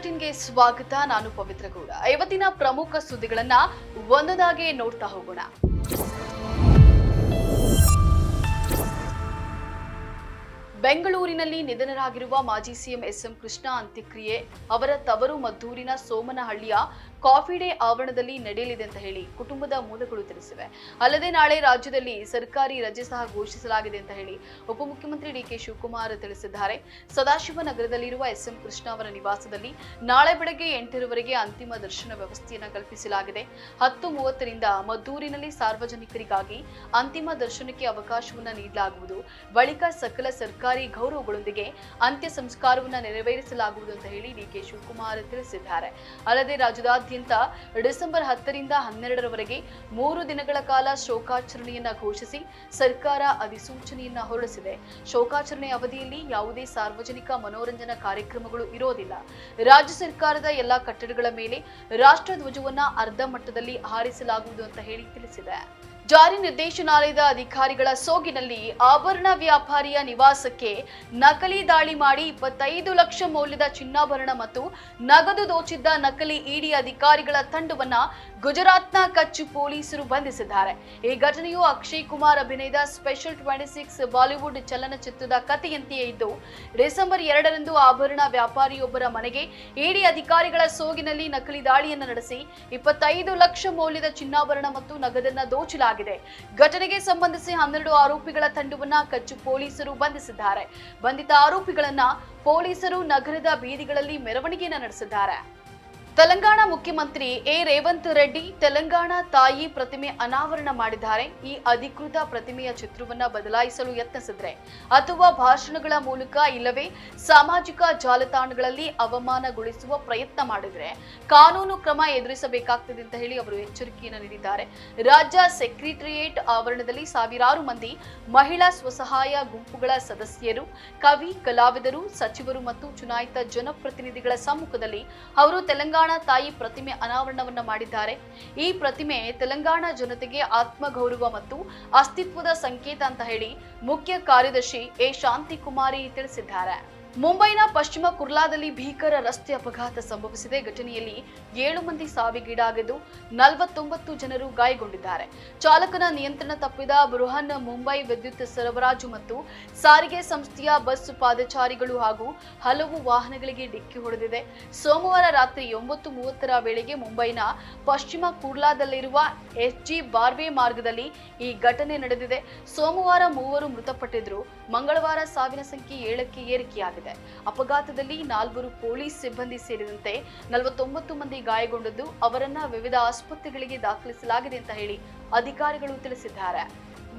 ಬುಲೆಟಿನ್ಗೆ ಸ್ವಾಗತ. ನಾನು ಪವಿತ್ರ ಗೌಡ. ಇವತ್ತಿನ ಪ್ರಮುಖ ಸುದ್ದಿಗಳನ್ನ ಒಂದೊಂದಾಗಿ ನೋಡ್ತಾ ಹೋಗೋಣ. ಬೆಂಗಳೂರಿನಲ್ಲಿ ನಿಧನರಾಗಿರುವ ಮಾಜಿ ಸಿಎಂ ಎಸ್ಎಂ ಕೃಷ್ಣ ಅಂತ್ಯಕ್ರಿಯೆ ಅವರ ತವರು ಮದ್ದೂರಿನ ಸೋಮನಹಳ್ಳಿಯ ಕಾಫಿ ಡೇ ಆವರಣದಲ್ಲಿ ನಡೆಯಲಿದೆ ಅಂತ ಹೇಳಿ ಕುಟುಂಬದ ಮೂಲಗಳು ತಿಳಿಸಿವೆ. ಅಲ್ಲದೆ ನಾಳೆ ರಾಜ್ಯದಲ್ಲಿ ಸರ್ಕಾರಿ ರಜೆ ಸಹ ಘೋಷಿಸಲಾಗಿದೆ ಅಂತ ಹೇಳಿ ಉಪಮುಖ್ಯಮಂತ್ರಿ ಡಿಕೆ ಶಿವಕುಮಾರ್ ತಿಳಿಸಿದ್ದಾರೆ. ಸದಾಶಿವನಗರದಲ್ಲಿರುವ ಎಸ್ಎಂ ಕೃಷ್ಣ ಅವರ ನಿವಾಸದಲ್ಲಿ ನಾಳೆ ಬೆಳಗ್ಗೆ 8ರವರೆಗೆ ಅಂತಿಮ ದರ್ಶನ ವ್ಯವಸ್ಥೆಯನ್ನು ಕಲ್ಪಿಸಲಾಗಿದೆ. 10:30ರಿಂದ ಮದ್ದೂರಿನಲ್ಲಿ ಸಾರ್ವಜನಿಕರಿಗಾಗಿ ಅಂತಿಮ ದರ್ಶನಕ್ಕೆ ಅವಕಾಶವನ್ನು ನೀಡಲಾಗುವುದು. ಬಳಿಕ ಸಕಲ ಸರ್ಕಾರಿ ಗೌರವಗಳೊಂದಿಗೆ ಅಂತ್ಯ ಸಂಸ್ಕಾರವನ್ನು ನೆರವೇರಿಸಲಾಗುವುದು ಅಂತ ಹೇಳಿ ಡಿಕೆ ಶಿವಕುಮಾರ್ ತಿಳಿಸಿದ್ದಾರೆ. ಅಲ್ಲದೆ ರಾಜ್ಯದಾದ್ಯಂತ ಡಿಸೆಂಬರ್ 10ರಿಂದ 12ರವರೆಗೆ 3 ದಿನಗಳ ಕಾಲ ಶೋಕಾಚರಣೆಯನ್ನ ಘೋಷಿಸಿ ಸರ್ಕಾರ ಅಧಿಸೂಚನೆಯನ್ನ ಹೊರಡಿಸಿದೆ. ಶೋಕಾಚರಣೆ ಅವಧಿಯಲ್ಲಿ ಯಾವುದೇ ಸಾರ್ವಜನಿಕ ಮನೋರಂಜನಾ ಕಾರ್ಯಕ್ರಮಗಳು ಇರೋದಿಲ್ಲ. ರಾಜ್ಯ ಸರ್ಕಾರದ ಎಲ್ಲಾ ಕಟ್ಟಡಗಳ ಮೇಲೆ ರಾಷ್ಟ್ರ ಧ್ವಜವನ್ನ ಅರ್ಧ ಮಟ್ಟದಲ್ಲಿ ಹಾರಿಸಲಾಗುವುದು ಅಂತ ಹೇಳಿ ತಿಳಿಸಿದೆ. ಜಾರಿ ನಿರ್ದೇಶನಾಲಯದ ಅಧಿಕಾರಿಗಳ ಸೋಗಿನಲ್ಲಿ ಆಭರಣ ವ್ಯಾಪಾರಿಯ ನಿವಾಸಕ್ಕೆ ನಕಲಿ ದಾಳಿ ಮಾಡಿ 25 ಲಕ್ಷ ಮೌಲ್ಯದ ಚಿನ್ನಾಭರಣ ಮತ್ತು ನಗದು ದೋಚಿದ್ದ ನಕಲಿ ಇಡಿ ಅಧಿಕಾರಿಗಳ ತಂಡವನ್ನ ಗುಜರಾತ್ನ ಕಚ್ ಪೊಲೀಸರು ಬಂಧಿಸಿದ್ದಾರೆ. ಈ ಘಟನೆಯು ಅಕ್ಷಯ್ ಕುಮಾರ್ ಅಭಿನಯದ ಸ್ಪೆಷಲ್ 26 ಬಾಲಿವುಡ್ ಚಲನಚಿತ್ರದ ಕಥೆಯಂತೆಯೇ ಇದ್ದು, ಡಿಸೆಂಬರ್ 2ರಂದು ಆಭರಣ ವ್ಯಾಪಾರಿಯೊಬ್ಬರ ಮನೆಗೆ ಇಡಿ ಅಧಿಕಾರಿಗಳ ಸೋಗಿನಲ್ಲಿ ನಕಲಿ ದಾಳಿಯನ್ನು ನಡೆಸಿ 25 ಲಕ್ಷ ಮೌಲ್ಯದ ಚಿನ್ನಾಭರಣ ಮತ್ತು ನಗದನ್ನ ದೋಚಲಾಗಿದೆ. ಘಟನೆಗೆ ಸಂಬಂಧಿಸಿ 12 ಆರೋಪಿಗಳ ತಂಡವನ್ನ ಕಚ್ ಪೊಲೀಸರು ಬಂಧಿಸಿದ್ದಾರೆ. ಬಂಧಿತ ಆರೋಪಿಗಳನ್ನ ಪೊಲೀಸರು ನಗರದ ಬೀದಿಗಳಲ್ಲಿ ಮೆರವಣಿಗೆಯನ್ನು ನಡೆಸಿದ್ದಾರೆ. ತೆಲಂಗಾಣ ಮುಖ್ಯಮಂತ್ರಿ ರೇವಂತ್ ರೆಡ್ಡಿ ತೆಲಂಗಾಣ ತಾಯಿ ಪ್ರತಿಮೆ ಅನಾವರಣ ಮಾಡಿದ್ದಾರೆ. ಈ ಅಧಿಕೃತ ಪ್ರತಿಮೆಯ ಚಿತ್ರವನ್ನ ಬದಲಾಯಿಸಲು ಯತ್ನಿಸಿದ್ರೆ ಅಥವಾ ಭಾಷಣಗಳ ಮೂಲಕ ಇಲ್ಲವೇ ಸಾಮಾಜಿಕ ಜಾಲತಾಣಗಳಲ್ಲಿ ಅವಮಾನಗೊಳಿಸುವ ಪ್ರಯತ್ನ ಮಾಡಿದ್ರೆ ಕಾನೂನು ಕ್ರಮ ಎದುರಿಸಬೇಕಾಗ್ತದೆ ಅಂತ ಹೇಳಿ ಅವರು ಎಚ್ಚರಿಕೆಯನ್ನು ನೀಡಿದ್ದಾರೆ. ರಾಜ್ಯ ಸೆಕ್ರೆಟರಿಯೇಟ್ ಆವರಣದಲ್ಲಿ ಸಾವಿರಾರು ಮಂದಿ ಮಹಿಳಾ ಸ್ವಸಹಾಯ ಗುಂಪುಗಳ ಸದಸ್ಯರು, ಕವಿ, ಕಲಾವಿದರು, ಸಚಿವರು ಮತ್ತು ಚುನಾಯಿತ ಜನಪ್ರತಿನಿಧಿಗಳ ಸಮ್ಮುಖದಲ್ಲಿ ಅವರು ತೆಲಂಗಾಣ ತಾಯಿ ಪ್ರತಿಮೆ ಅನಾವರಣವನ್ನ ಮಾಡಿದ್ದಾರೆ. ಈ ಪ್ರತಿಮೆ ತೆಲಂಗಾಣ ಜನತೆಗೆ ಆತ್ಮಗೌರವ ಮತ್ತು ಅಸ್ತಿತ್ವದ ಸಂಕೇತ ಅಂತ ಹೇಳಿ ಮುಖ್ಯ ಕಾರ್ಯದರ್ಶಿ ಶಾಂತಿಕುಮಾರಿ ತಿಳಿಸಿದ್ದಾರೆ. ಮುಂಬೈನ ಪಶ್ಚಿಮ ಕುರ್ಲಾದಲ್ಲಿ ಭೀಕರ ರಸ್ತೆ ಅಪಘಾತ ಸಂಭವಿಸಿದೆ. ಘಟನೆಯಲ್ಲಿ 7 ಮಂದಿ ಸಾವಿಗೀಡಾಗಿದ್ದು 49 ಜನರು ಗಾಯಗೊಂಡಿದ್ದಾರೆ. ಚಾಲಕನ ನಿಯಂತ್ರಣ ತಪ್ಪಿದ ಬೃಹನ್ ಮುಂಬೈ ವಿದ್ಯುತ್ ಸರಬರಾಜು ಮತ್ತು ಸಾರಿಗೆ ಸಂಸ್ಥೆಯ ಬಸ್ ಪಾದಚಾರಿಗಳು ಹಾಗೂ ಹಲವು ವಾಹನಗಳಿಗೆ ಡಿಕ್ಕಿ ಹೊಡೆದಿದೆ. ಸೋಮವಾರ ರಾತ್ರಿ 9:30ರ ವೇಳೆಗೆ ಮುಂಬೈನ ಪಶ್ಚಿಮ ಕುರ್ಲಾದಲ್ಲಿರುವ SG ಬಾರ್ವೆ ಮಾರ್ಗದಲ್ಲಿ ಈ ಘಟನೆ ನಡೆದಿದೆ. ಸೋಮವಾರ 3 ಮೃತಪಟ್ಟಿದ್ರು. ಮಂಗಳವಾರ ಸಾವಿನ ಸಂಖ್ಯೆ 7ಕ್ಕೆ ಏರಿಕೆಯಾಗಿದೆ. ಅಪಘಾತದಲ್ಲಿ 4 ಪೊಲೀಸ್ ಸಿಬ್ಬಂದಿ ಸೇರಿದಂತೆ 49 ಮಂದಿ ಗಾಯಗೊಂಡಿದ್ದು ಅವರನ್ನ ವಿವಿಧ ಆಸ್ಪತ್ರೆಗಳಿಗೆ ದಾಖಲಿಸಲಾಗಿದೆ ಅಂತ ಹೇಳಿ ಅಧಿಕಾರಿಗಳು ತಿಳಿಸಿದ್ದಾರೆ.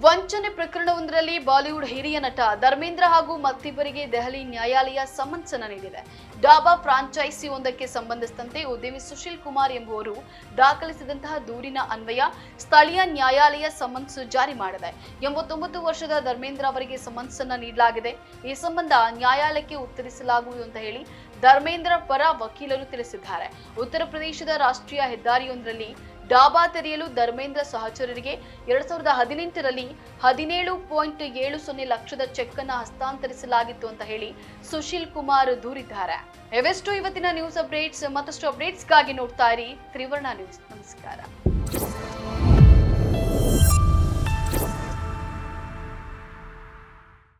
ವಂಚನೆ ಪ್ರಕರಣವೊಂದರಲ್ಲಿ ಬಾಲಿವುಡ್ ಹಿರಿಯ ನಟ ಧರ್ಮೇಂದ್ರ ಹಾಗೂ ಮತ್ತಿಬ್ಬರಿಗೆ ದೆಹಲಿ ನ್ಯಾಯಾಲಯ ಸಮನ್ಸ್ ಅನ್ನು ನೀಡಿದೆ. ಡಾಬಾ ಫ್ರಾಂಚೈಸಿ ಒಂದಕ್ಕೆ ಸಂಬಂಧಿಸಿದಂತೆ ಉದ್ಯಮಿ ಸುಶೀಲ್ ಕುಮಾರ್ ಎಂಬುವರು ದಾಖಲಿಸಿದಂತಹ ದೂರಿನ ಅನ್ವಯ ಸ್ಥಳೀಯ ನ್ಯಾಯಾಲಯ ಸಮನ್ಸ್ ಜಾರಿ ಮಾಡಿದೆ. 89 ವರ್ಷದ ಧರ್ಮೇಂದ್ರ ಅವರಿಗೆ ಸಮನ್ಸ್ ಅನ್ನು ನೀಡಲಾಗಿದೆ. ಈ ಸಂಬಂಧ ನ್ಯಾಯಾಲಯಕ್ಕೆ ಉತ್ತರಿಸಲಾಗುವುದು ಅಂತ ಹೇಳಿ ಧರ್ಮೇಂದ್ರ ಪರ ವಕೀಲರು ತಿಳಿಸಿದ್ದಾರೆ. ಉತ್ತರ ಪ್ರದೇಶದ ರಾಷ್ಟ್ರೀಯ ಹೆದ್ದಾರಿಯೊಂದರಲ್ಲಿ ಡಾಬಾ ತೆರೆಯಲು ಧರ್ಮೇಂದ್ರ ಸಹಚರರಿಗೆ 2018ರಲ್ಲಿ 17.70 ಲಕ್ಷದ ಚೆಕ್ ಅನ್ನು ಹಸ್ತಾಂತರಿಸಲಾಗಿತ್ತು ಅಂತ ಹೇಳಿ ಸುಶೀಲ್ ಕುಮಾರ್ ದೂರಿದ್ದಾರೆ. ಇವೆಷ್ಟು ಇವತ್ತಿನ ನ್ಯೂಸ್ ಅಪ್ಡೇಟ್ಸ್. ಮತ್ತಷ್ಟು ಅಪ್ಡೇಟ್ಸ್ಗಾಗಿ ನೋಡ್ತಾ ಇರಿ ತ್ರಿವರ್ಣ ನ್ಯೂಸ್. ನಮಸ್ಕಾರ.